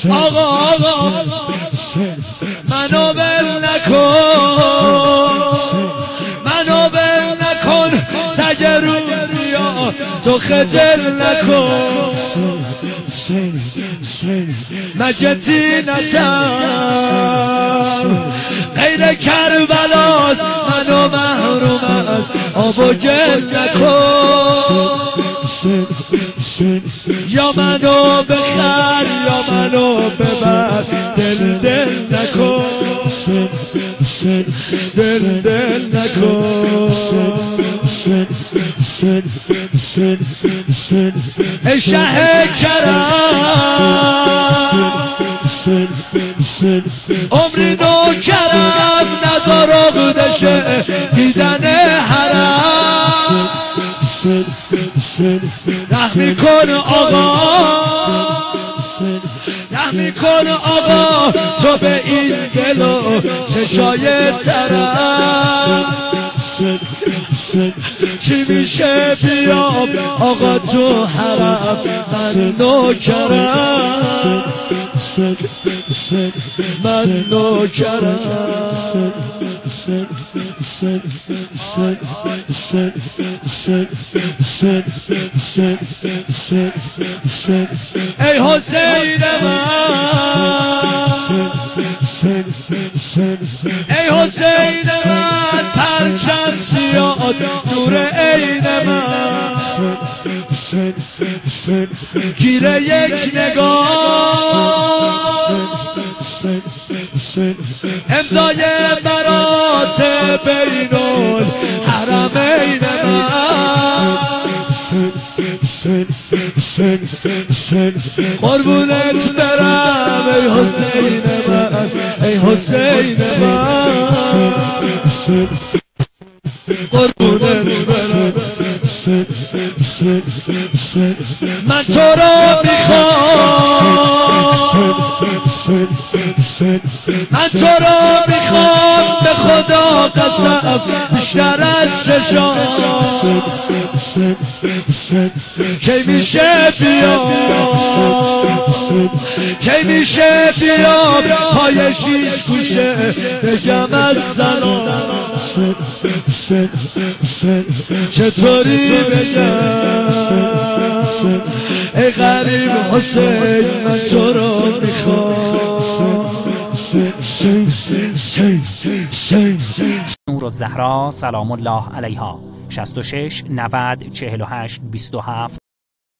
آقا منو ول نکن سگ روزیا تو خجل نکن مگه تینتم غیر کربلاست منو محروم از آب و گل نکن یا منو بخر یا منو ببر دل نکن دل نکن ای شه کرم عمری نوکرم نذار عقدشه دیدن حرم رحمی کن آقا تو به این دل و چشای ترم چی میشه بیام آقا تو حرم من نوکرم ای حسین من پرچم سیاد نور عین من گیره یک نگاه امضای برات بین الحرمین من قربونت برم ای حسین من قربونت برم من تو رو میخوام به خدا قسم بیشتر از چشام کی میشه بیام پای شیش گوشه بگم از سلام چطوری بگم ای غریب حسین من تو رو میخوام نورالزهرا سلام الله علیها 66 90 48 27